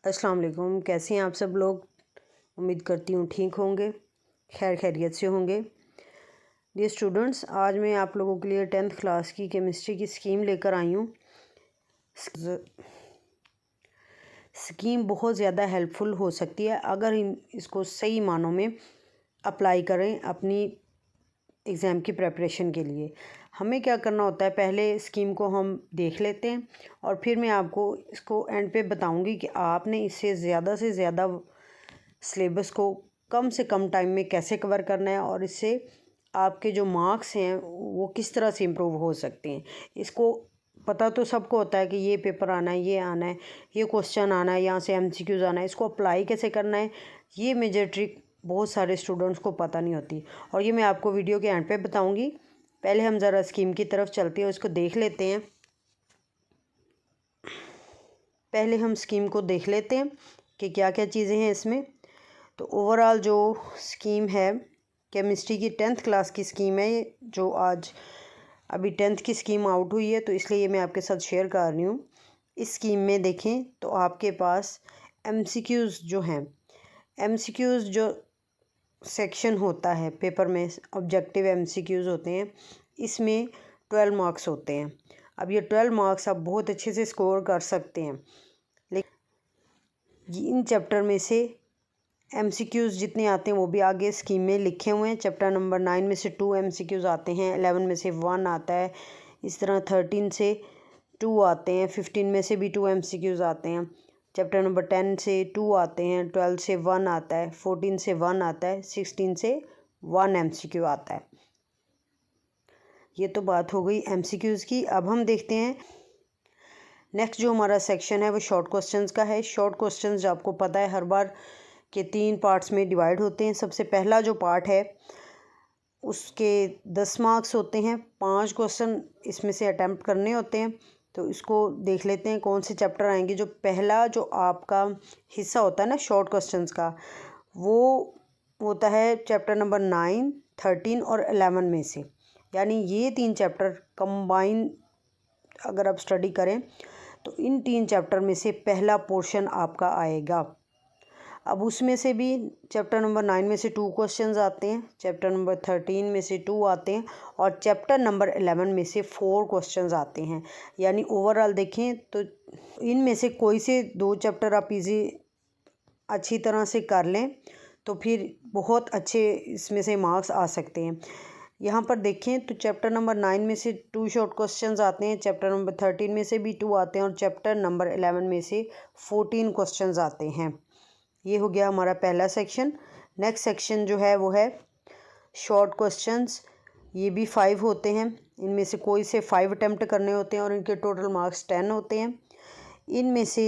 अस्सलाम वालेकुम। कैसे हैं आप सब लोग? उम्मीद करती हूँ ठीक होंगे, खैरियत से होंगे। डियर स्टूडेंट्स, आज मैं आप लोगों के लिए 10th क्लास की केमिस्ट्री की स्कीम लेकर आई हूँ। स्कीम बहुत ज़्यादा हेल्पफुल हो सकती है अगर इसको सही मानों में अप्लाई करें अपनी एग्ज़ाम की प्रिपरेशन के लिए। हमें क्या करना होता है, पहले स्कीम को हम देख लेते हैं और फिर मैं आपको इसको एंड पे बताऊंगी कि आपने इससे ज़्यादा से ज़्यादा सिलेबस को कम से कम टाइम में कैसे कवर करना है और इससे आपके जो मार्क्स हैं वो किस तरह से इम्प्रूव हो सकते हैं। इसको पता तो सबको होता है कि ये पेपर आना है, ये आना है, ये क्वेश्चन आना है, यहाँ से MCQs आना है। इसको अप्लाई कैसे करना है, ये मेजर ट्रिक बहुत सारे स्टूडेंट्स को पता नहीं होती और ये मैं आपको वीडियो के एंड पे बताऊंगी। पहले हम ज़रा स्कीम की तरफ चलते हैं, इसको देख लेते हैं। पहले हम स्कीम को देख लेते हैं कि क्या क्या चीज़ें हैं इसमें। तो ओवरऑल जो स्कीम है, केमिस्ट्री की 10th क्लास की स्कीम है, जो आज अभी 10th की स्कीम आउट हुई है तो इसलिए ये मैं आपके साथ शेयर कर रही हूँ। इस स्कीम में देखें तो आपके पास MCQs जो हैं, MCQs जो सेक्शन होता है पेपर में, ऑब्जेक्टिव MCQs होते हैं, इसमें 12 मार्क्स होते हैं। अब ये 12 मार्क्स आप बहुत अच्छे से स्कोर कर सकते हैं, लेकिन इन चैप्टर में से MCQs जितने आते हैं वो भी आगे स्कीम में लिखे हुए हैं। चैप्टर नंबर 9 में से 2 MCQs आते हैं, 11 में से 1 आता है, इस तरह 13 से 2 आते हैं, 15 में से भी 2 MCQs आते हैं। चैप्टर नंबर 10 से 2 आते हैं, 12 से 1 आता है, 14 से 1 आता है, 16 से 1 MCQ आता है। ये तो बात हो गई MCQs की। अब हम देखते हैं नेक्स्ट जो हमारा सेक्शन है वो शॉर्ट क्वेश्चंस का है। शॉर्ट क्वेश्चंस जो आपको पता है हर बार के 3 पार्ट्स में डिवाइड होते हैं। सबसे पहला जो पार्ट है उसके 10 मार्क्स होते हैं, 5 क्वेश्चन इसमें से अटैम्प्ट करने होते हैं। तो इसको देख लेते हैं कौन से चैप्टर आएंगे। जो पहला जो आपका हिस्सा होता है ना शॉर्ट क्वेश्चंस का, वो होता है चैप्टर नंबर 9, 13 और 11 में से। यानी ये 3 चैप्टर कंबाइन अगर आप स्टडी करें तो इन 3 चैप्टर में से पहला पोर्शन आपका आएगा। अब उसमें से भी चैप्टर नंबर 9 में से 2 क्वेश्चंस आते हैं, चैप्टर नंबर 13 में से 2 आते हैं और चैप्टर नंबर 11 में से 4 क्वेश्चंस आते हैं। यानी ओवरऑल देखें तो इनमें से कोई से 2 चैप्टर आप अच्छी तरह से कर लें तो फिर बहुत अच्छे इसमें से मार्क्स आ सकते हैं। यहाँ पर देखें तो चैप्टर नंबर 9 में से 2 शॉर्ट क्वेश्चंस आते हैं, चैप्टर नंबर 13 में से भी 2 आते हैं और चैप्टर नंबर 11 में से 14 क्वेश्चंस आते हैं। ये हो गया हमारा पहला सेक्शन। नेक्स्ट सेक्शन जो है वो है शॉर्ट क्वेश्चंस। ये भी 5 होते हैं, इनमें से कोई से 5 अटैम्प्ट करने होते हैं और इनके टोटल मार्क्स 10 होते हैं। इनमें से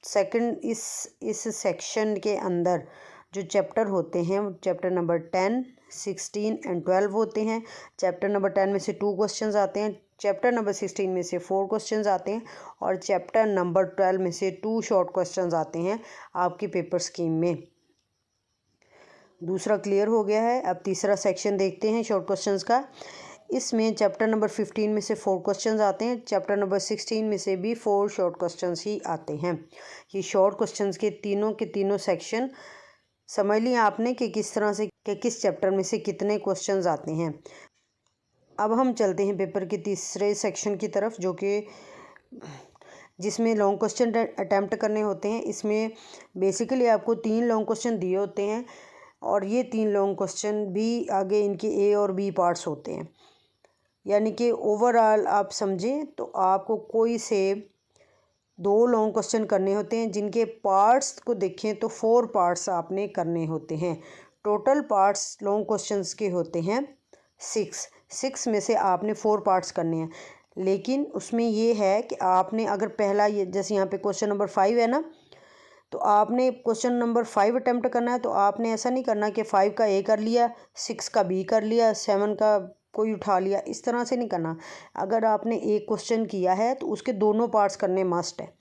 सेकंड इस सेक्शन के अंदर जो चैप्टर होते हैं वो चैप्टर नंबर 10, 16 एंड 12 होते हैं। चैप्टर नंबर 10 में से 2 क्वेश्चंस आते हैं, चैप्टर नंबर 16 में से 4 क्वेश्चंस आते हैं और चैप्टर नंबर 12 में से 2 शॉर्ट क्वेश्चंस आते हैं आपकी पेपर स्कीम में। दूसरा क्लियर हो गया है। अब तीसरा सेक्शन देखते हैं शॉर्ट क्वेश्चंस का। इसमें चैप्टर नंबर 15 में से 4 क्वेश्चंस आते हैं, चैप्टर नंबर 16 में से भी 4 शॉर्ट क्वेश्चंस ही आते हैं। ये शॉर्ट क्वेश्चंस के तीनों सेक्शन समझ लिया आपने कि किस तरह से कि किस चैप्टर में से कितने क्वेश्चंस आते हैं। अब हम चलते हैं पेपर के तीसरे सेक्शन की तरफ, जो कि जिसमें लॉन्ग क्वेश्चन अटैम्प्ट करने होते हैं। इसमें बेसिकली आपको 3 लॉन्ग क्वेश्चन दिए होते हैं और ये 3 लॉन्ग क्वेश्चन भी आगे इनके A और B पार्ट्स होते हैं। यानी कि ओवरऑल आप समझें तो आपको कोई से 2 लॉन्ग क्वेश्चन करने होते हैं, जिनके पार्ट्स को देखें तो 4 पार्ट्स आपने करने होते हैं। टोटल पार्ट्स लॉन्ग क्वेश्चंस के होते हैं 6 में से आपने 4 पार्ट्स करने हैं। लेकिन उसमें ये है कि आपने अगर पहला ये जैसे यहाँ पे क्वेश्चन नंबर 5 है ना, तो आपने क्वेश्चन नंबर 5 अटैम्प्ट करना है। तो आपने ऐसा नहीं करना कि 5 का A कर लिया, 6 का B कर लिया, 7 का कोई उठा लिया, इस तरह से नहीं करना। अगर आपने एक क्वेश्चन किया है तो उसके दोनों पार्ट्स करने मस्ट है।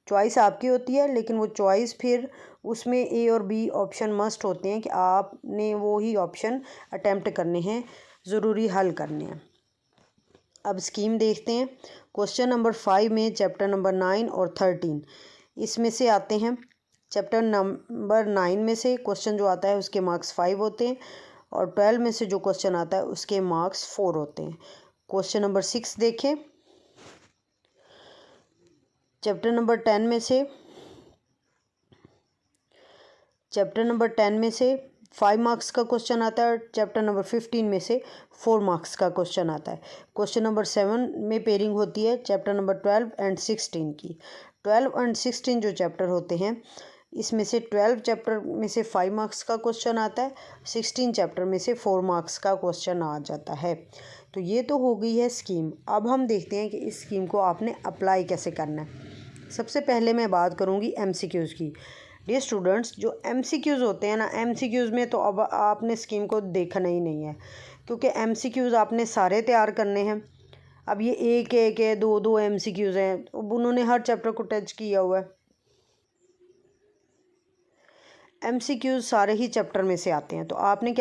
चॉइस आपकी होती है, लेकिन वो चॉइस फिर उसमें A और B ऑप्शन मस्ट होते हैं कि आपने वो ही ऑप्शन अटैम्प्ट करने हैं, ज़रूरी हल करने हैं। अब स्कीम देखते हैं। क्वेश्चन नंबर 5 में चैप्टर नंबर 9 और 13 इसमें से आते हैं चैप्टर नंबर 9 में से क्वेश्चन जो आता है उसके मार्क्स 5 होते हैं और 12 में से जो क्वेश्चन आता है उसके मार्क्स 4 होते हैं। क्वेश्चन नंबर 6 देखें। चैप्टर नंबर 10 में से 5 मार्क्स का क्वेश्चन आता है और चैप्टर नंबर 15 में से 4 मार्क्स का क्वेश्चन आता है। क्वेश्चन नंबर 7 में पेयरिंग होती है चैप्टर नंबर 12 एंड 16 की। 12 एंड 16 जो चैप्टर होते हैं इसमें से 12 चैप्टर में से 5 मार्क्स का क्वेश्चन आता है, 16 चैप्टर में से 4 मार्क्स का क्वेश्चन आ जाता है। तो ये तो हो गई है स्कीम। अब हम देखते हैं कि इस स्कीम को आपने अप्लाई कैसे करना है। सबसे पहले मैं बात करूँगी MCQs की। डियर स्टूडेंट्स, जो MCQs होते हैं ना, MCQs में तो अब आपने स्कीम को देखना ही नहीं है, क्योंकि MCQs आपने सारे तैयार करने हैं। अब ये एक है, दो MCQs हैं, अब उन्होंने हर चैप्टर को टच किया हुआ है। MCQs सारे ही चैप्टर में से आते हैं। तो आपने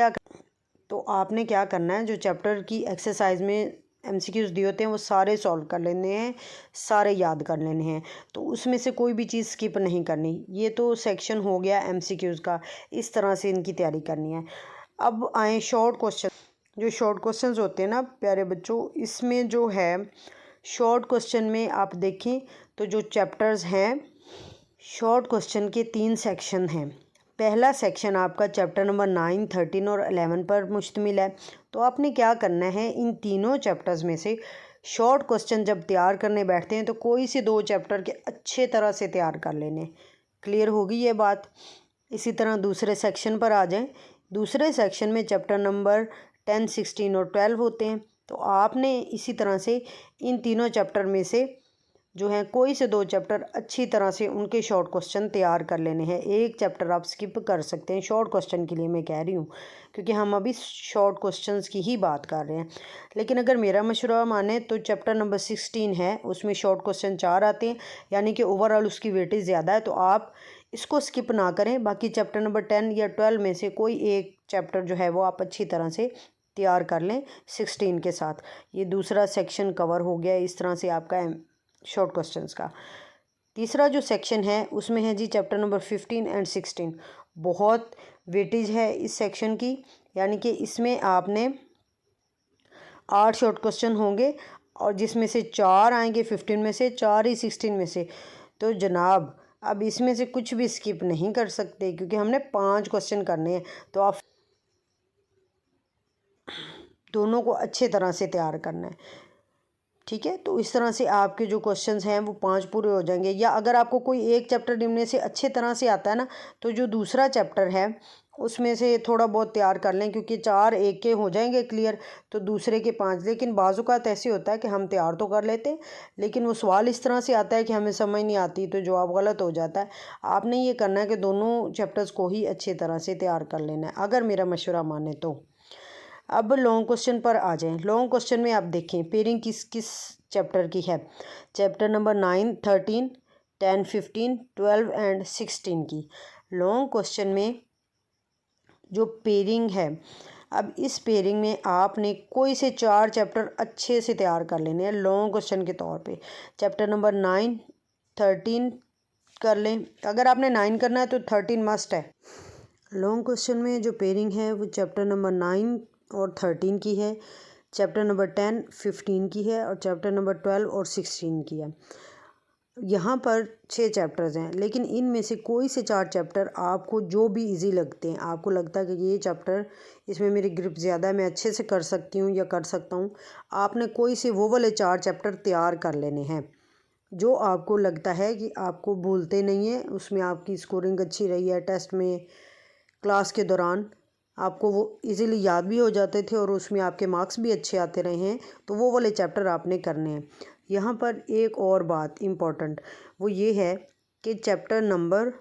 क्या करना है, जो चैप्टर की एक्सरसाइज में MCQs दिए होते हैं वो सारे सॉल्व कर लेने हैं, सारे याद कर लेने हैं। तो उसमें से कोई भी चीज़ स्किप नहीं करनी। ये तो सेक्शन हो गया MCQs का, इस तरह से इनकी तैयारी करनी है। अब आए शॉर्ट क्वेश्चन। जो शॉर्ट क्वेश्चंस होते हैं ना प्यारे बच्चों, इसमें जो है शॉर्ट क्वेश्चन में आप देखें तो जो चैप्टर्स हैं, शॉर्ट क्वेश्चन के 3 सेक्शन हैं। पहला सेक्शन आपका चैप्टर नंबर 9, 13 और 11 पर मुश्तमिल है। तो आपने क्या करना है, इन तीनों चैप्टर्स में से शॉर्ट क्वेश्चन जब तैयार करने बैठते हैं तो कोई से 2 चैप्टर के अच्छे तरह से तैयार कर लेने। क्लियर होगी ये बात। इसी तरह दूसरे सेक्शन पर आ जाएं। दूसरे सेक्शन में चैप्टर नंबर 10, 16 और 12 होते हैं। तो आपने इसी तरह से इन तीनों चैप्टर में से जो है कोई से 2 चैप्टर अच्छी तरह से उनके शॉर्ट क्वेश्चन तैयार कर लेने हैं। एक चैप्टर आप स्किप कर सकते हैं, शॉर्ट क्वेश्चन के लिए मैं कह रही हूँ, क्योंकि हम अभी शॉर्ट क्वेश्चंस की ही बात कर रहे हैं। लेकिन अगर मेरा मशवरा माने तो चैप्टर नंबर 16 है, उसमें शॉर्ट क्वेश्चन 4 आते हैं, यानी कि ओवरऑल उसकी वेटेज ज़्यादा है। तो आप इसको स्किप ना करें। बाकी चैप्टर नंबर 10 या 12 में से कोई एक चैप्टर जो है वो आप अच्छी तरह से तैयार कर लें 16 के साथ। ये दूसरा सेक्शन कवर हो गया इस तरह से आपका शॉर्ट क्वेश्चंस का। तीसरा जो सेक्शन है उसमें है जी चैप्टर नंबर 15 एंड 16। बहुत वेटेज है इस सेक्शन की, यानी कि इसमें आपने 8 शॉर्ट क्वेश्चन होंगे और जिसमें से 4 आएंगे 15 में से, 4 ही 16 में से। तो जनाब अब इसमें से कुछ भी स्किप नहीं कर सकते, क्योंकि हमने 5 क्वेश्चन करने हैं। तो आप दोनों को अच्छे तरह से तैयार करना है, ठीक है। तो इस तरह से आपके जो क्वेश्चंस हैं वो 5 पूरे हो जाएंगे। या अगर आपको कोई एक चैप्टर इनमें से अच्छे तरह से आता है ना, तो जो दूसरा चैप्टर है उसमें से थोड़ा बहुत तैयार कर लें, क्योंकि 4 एक के हो जाएंगे क्लियर, तो दूसरे के 5। लेकिन बाज़ औक़ात ऐसे होता है कि हम तैयार तो कर लेते हैं, लेकिन वो सवाल इस तरह से आता है कि हमें समझ नहीं आती, तो जवाब गलत हो जाता है। आपने ये करना है कि दोनों चैप्टर्स को ही अच्छी तरह से तैयार कर लेना है, अगर मेरा मशवरा माने तो। अब लॉन्ग क्वेश्चन पर आ जाएं। लॉन्ग क्वेश्चन में आप देखें पेयरिंग किस किस चैप्टर की है। चैप्टर नंबर 9, 13, 10, 15, 12 एंड 16 की। लॉन्ग क्वेश्चन में जो पेयरिंग है, अब इस पेयरिंग में आपने कोई से 4 चैप्टर अच्छे से तैयार कर लेने हैं लॉन्ग क्वेश्चन के तौर पे। चैप्टर नंबर 9, 13 कर लें। अगर आपने 9 करना है तो 13 मस्ट है। लॉन्ग क्वेश्चन में जो पेयरिंग है वो चैप्टर नंबर 9 और 13 की है, चैप्टर नंबर 10, 15 की है और चैप्टर नंबर 12 और 16 की है। यहाँ पर 6 चैप्टर्स हैं, लेकिन इनमें से कोई से 4 चैप्टर आपको जो भी इजी लगते हैं, आपको लगता है कि ये चैप्टर इसमें मेरी ग्रिप ज़्यादा है, मैं अच्छे से कर सकती हूँ या कर सकता हूँ, आपने कोई से वो वाले 4 चैप्टर तैयार कर लेने हैं जो आपको लगता है कि आपको भूलते नहीं हैं, उसमें आपकी स्कोरिंग अच्छी रही है टेस्ट में, क्लास के दौरान आपको वो इजीली याद भी हो जाते थे और उसमें आपके मार्क्स भी अच्छे आते रहे हैं। तो वो वाले चैप्टर आपने करने हैं। यहाँ पर एक और बात इम्पॉर्टेंट वो ये है कि चैप्टर नंबर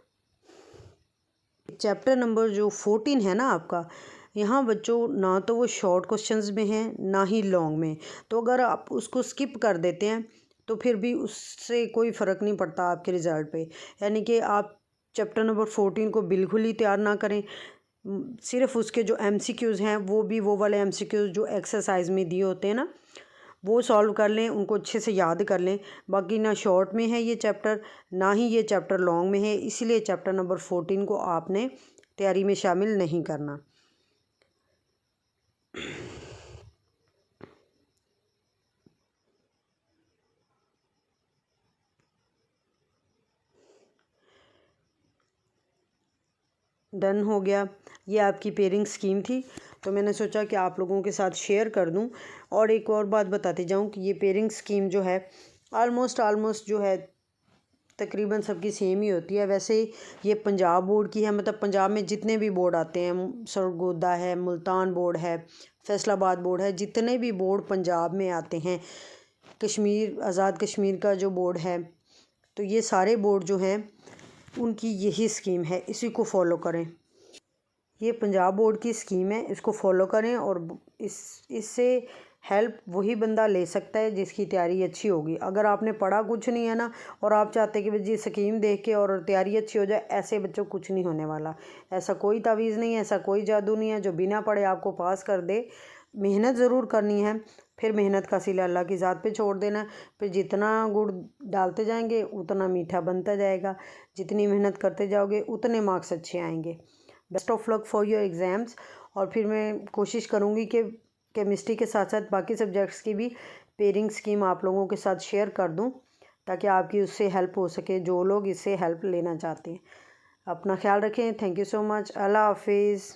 जो 14 है ना आपका, यहाँ बच्चों ना तो वो शॉर्ट क्वेश्चंस में है ना ही लॉन्ग में। तो अगर आप उसको स्किप कर देते हैं तो फिर भी उससे कोई फ़र्क नहीं पड़ता आपके रिज़ल्ट पे। यानी कि आप चैप्टर नंबर 14 को बिल्कुल ही तैयार ना करें, सिर्फ उसके जो MCQs हैं वो भी वो वाले MCQs जो एक्सरसाइज में दिए होते हैं ना, वो सॉल्व कर लें, उनको अच्छे से याद कर लें। बाकी ना शॉर्ट में है ये चैप्टर, ना ही ये चैप्टर लॉन्ग में है, इसलिए चैप्टर नंबर 14 को आपने तैयारी में शामिल नहीं करना। डन हो गया। ये आपकी पेयरिंग स्कीम थी, तो मैंने सोचा कि आप लोगों के साथ शेयर कर दूं। और एक और बात बताती जाऊं कि ये पेयरिंग स्कीम जो है ऑलमोस्ट जो है तकरीबन सबकी सेम ही होती है। वैसे ये पंजाब बोर्ड की है, मतलब पंजाब में जितने भी बोर्ड आते हैं, सरगोदा है, मुल्तान बोर्ड है, फैसलाबाद बोर्ड है, जितने भी बोर्ड पंजाब में आते हैं, कश्मीर आज़ाद कश्मीर का जो बोर्ड है, तो ये सारे बोर्ड जो हैं उनकी यही स्कीम है, इसी को फॉलो करें। ये पंजाब बोर्ड की स्कीम है, इसको फॉलो करें। और इससे हेल्प वही बंदा ले सकता है जिसकी तैयारी अच्छी होगी। अगर आपने पढ़ा कुछ नहीं है ना, और आप चाहते कि जी स्कीम देख के और तैयारी अच्छी हो जाए, ऐसे बच्चों को कुछ नहीं होने वाला। ऐसा कोई तावीज़ नहीं है, ऐसा कोई जादू नहीं है जो बिना पढ़े आपको पास कर दे। मेहनत ज़रूर करनी है, फिर मेहनत का सिला अल्लाह की ज़ात पे छोड़ देना। फिर जितना गुड़ डालते जाएंगे उतना मीठा बनता जाएगा, जितनी मेहनत करते जाओगे उतने मार्क्स अच्छे आएंगे। Best of luck for your exams. और फिर मैं कोशिश करूँगी कि केमिस्ट्री के साथ साथ बाकी सब्जेक्ट्स की भी पेयरिंग स्कीम आप लोगों के साथ शेयर कर दूं, ताकि आपकी उससे हेल्प हो सके, जो लोग इससे हेल्प लेना चाहते हैं। अपना ख्याल रखें। Thank you so much. Allah हाफिज़।